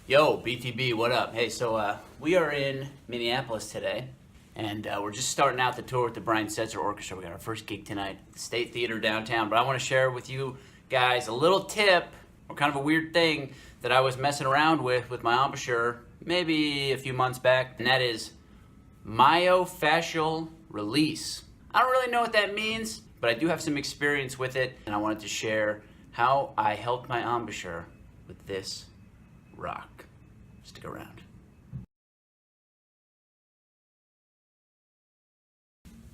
Yo, BTB, what up? Hey, so we are in Minneapolis today, and we're just starting out the tour with the Brian Setzer Orchestra. We got our first gig tonight at the State Theater downtown, but I want to share with you guys a little tip, or kind of a weird thing that I was messing around with my embouchure maybe a few months back, and that is myofascial release. I don't really know what that means, but I do have some experience with it, and I wanted to share how I helped my embouchure with this rock. Stick around.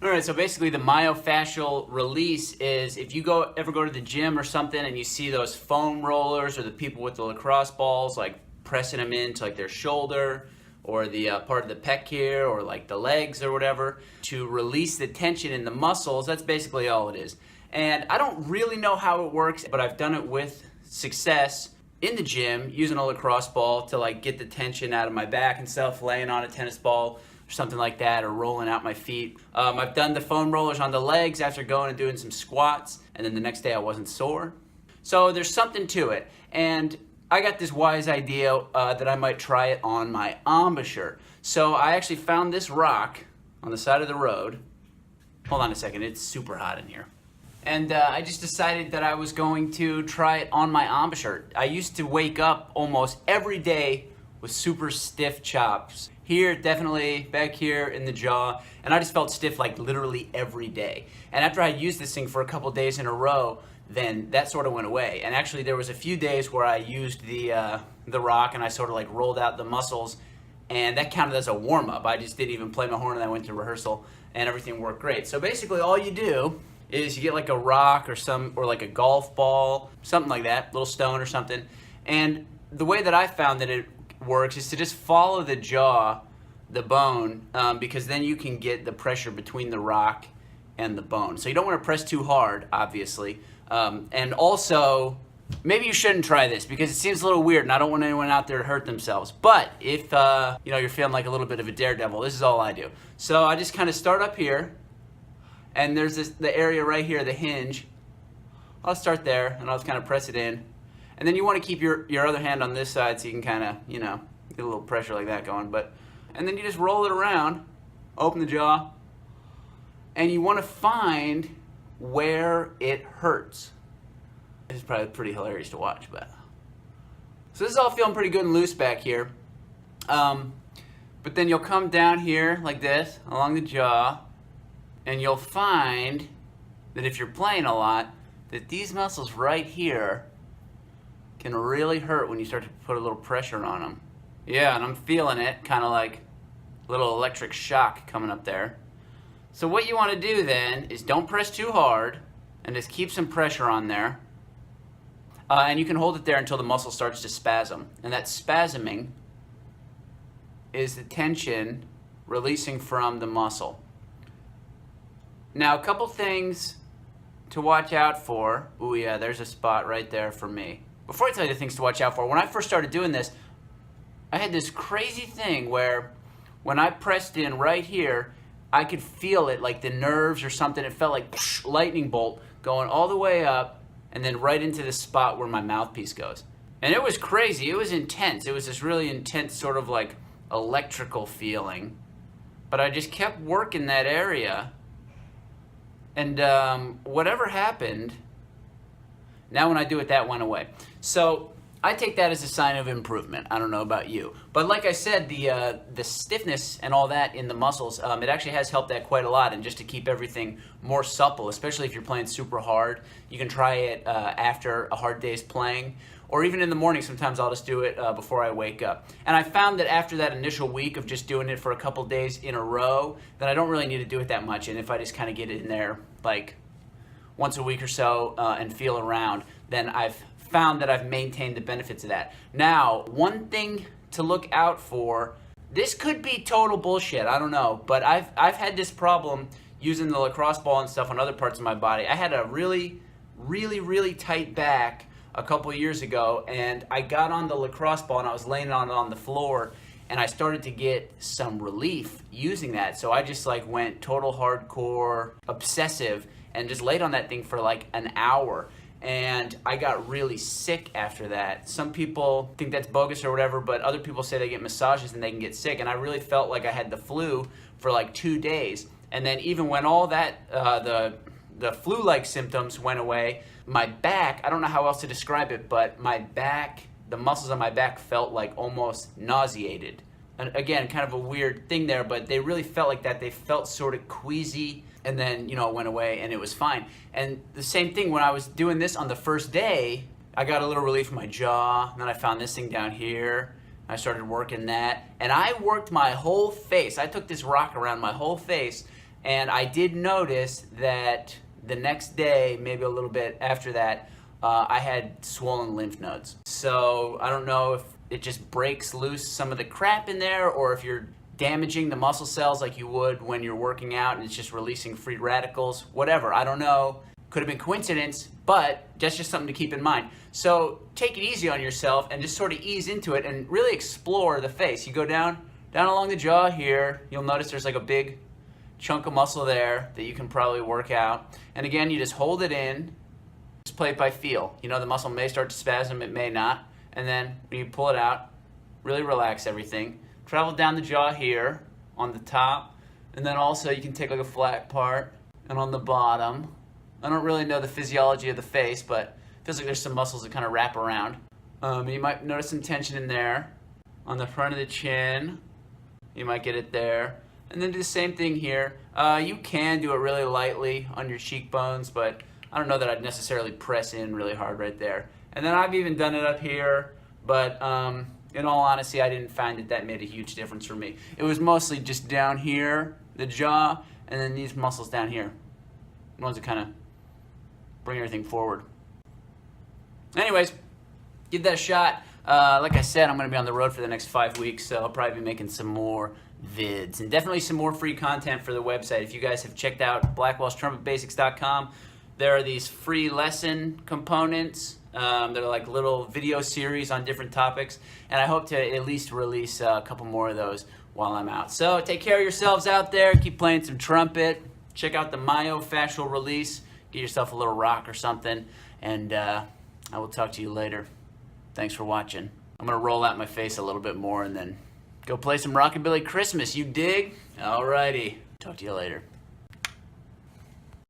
Alright, so basically the myofascial release is if you ever go to the gym or something and you see those foam rollers or the people with the lacrosse balls like pressing them into like their shoulder or the part of the pec here or like the legs or whatever to release the tension in the muscles, that's basically all it is. And I don't really know how it works, but I've done it with success in the gym using a lacrosse ball to like get the tension out of my back and stuff, laying on a tennis ball or something like that, or rolling out my feet. I've done the foam rollers on the legs after going and doing some squats, and then the next day I wasn't sore. So there's something to it, and I got this wise idea that I might try it on my embouchure. So I actually found this rock on the side of the road. Hold on a second, it's super hot in here. And I just decided that I was going to try it on my embouchure. I used to wake up almost every day with super stiff chops. Here, definitely, back here in the jaw. And I just felt stiff like literally every day. And after I used this thing for a couple days in a row, then that sort of went away. And actually there was a few days where I used the rock and I sort of like rolled out the muscles, and that counted as a warm-up. I just didn't even play my horn and I went to rehearsal and everything worked great. So basically all you do is you get like a rock or like a golf ball, something like that, little stone or something. And the way that I found that it works is to just follow the jaw, the bone, because then you can get the pressure between the rock and the bone. So you don't want to press too hard, obviously. And also, maybe you shouldn't try this because it seems a little weird and I don't want anyone out there to hurt themselves. But if you're feeling like a little bit of a daredevil, this is all I do. So I just kind of start up here, and there's the area right here, the hinge. I'll start there and I'll just kind of press it in. And then you want to keep your other hand on this side so you can kind of, get a little pressure like that going. And then you just roll it around, open the jaw, and you want to find where it hurts. This is probably pretty hilarious to watch, but. So this is all feeling pretty good and loose back here. But then you'll come down here like this, along the jaw, and you'll find that if you're playing a lot, that these muscles right here can really hurt when you start to put a little pressure on them. Yeah, and I'm feeling it, kind of like a little electric shock coming up there. So what you want to do then is don't press too hard and just keep some pressure on there. And you can hold it there until the muscle starts to spasm. And that spasming is the tension releasing from the muscle. Now, a couple things to watch out for. Ooh, yeah, there's a spot right there for me. Before I tell you the things to watch out for, when I first started doing this, I had this crazy thing where when I pressed in right here, I could feel it, like the nerves or something. It felt like psh, lightning bolt going all the way up and then right into the spot where my mouthpiece goes. And it was crazy. It was intense. It was this really intense sort of like electrical feeling. But I just kept working that area. And whatever happened, now when I do it, that went away. So I take that as a sign of improvement. I don't know about you. But like I said, the stiffness and all that in the muscles, it actually has helped that quite a lot. And just to keep everything more supple, especially if you're playing super hard, you can try it after a hard day's playing. Or even in the morning, sometimes I'll just do it before I wake up. And I found that after that initial week of just doing it for a couple days in a row, that I don't really need to do it that much. And if I just kind of get it in there like once a week or so and feel around, then I've found that I've maintained the benefits of that. Now, one thing to look out for, this could be total bullshit, I don't know, but I've had this problem using the lacrosse ball and stuff on other parts of my body. I had a really tight back a couple years ago, and I got on the lacrosse ball and I was laying on it on the floor, and I started to get some relief using that. So I just like went total hardcore obsessive and just laid on that thing for like an hour. and I got really sick after that. Some people think that's bogus or whatever, but other people say they get massages and they can get sick, and I really felt like I had the flu for like 2 days. And then even when all that, the flu-like symptoms went away, my back, I don't know how else to describe it, but my back, the muscles on my back felt like almost nauseated. And again, kind of a weird thing there, but they really felt like that. They felt sort of queasy, and then, you know, it went away and it was fine. And the same thing when I was doing this on the first day, I got a little relief in my jaw, and then I found this thing down here. I started working that, and I worked my whole face. I took this rock around my whole face, and I did notice that the next day, maybe a little bit after that, I had swollen lymph nodes. So I don't know if it just breaks loose some of the crap in there, or if you're damaging the muscle cells like you would when you're working out and it's just releasing free radicals, whatever, I don't know. Could have been coincidence, but that's just something to keep in mind. So take it easy on yourself and just sort of ease into it and really explore the face. You go down along the jaw here, you'll notice there's like a big chunk of muscle there that you can probably work out. And again, you just hold it in, just play it by feel. You know, the muscle may start to spasm, it may not. And then when you pull it out, really relax everything. Travel down the jaw here on the top, and then also you can take like a flat part, and on the bottom. I don't really know the physiology of the face, but it feels like there's some muscles that kind of wrap around. You might notice some tension in there. On the front of the chin, you might get it there. And then do the same thing here. You can do it really lightly on your cheekbones, but I don't know that I'd necessarily press in really hard right there. And then I've even done it up here, but in all honesty, I didn't find that made a huge difference for me. It was mostly just down here, the jaw, and then these muscles down here. The ones that kind of bring everything forward. Anyways, give that a shot. Like I said, I'm going to be on the road for the next 5 weeks, so I'll probably be making some more vids. And definitely some more free content for the website. If you guys have checked out blackwellstrumpetbasics.com, there are these free lesson components. They're like little video series on different topics, and I hope to at least release a couple more of those while I'm out. So take care of yourselves out there. Keep playing some trumpet. Check out the Myofascial release. Get yourself a little rock or something, and I will talk to you later. Thanks for watching. I'm going to roll out my face a little bit more and then go play some Rockabilly Christmas. You dig? Alrighty. Talk to you later.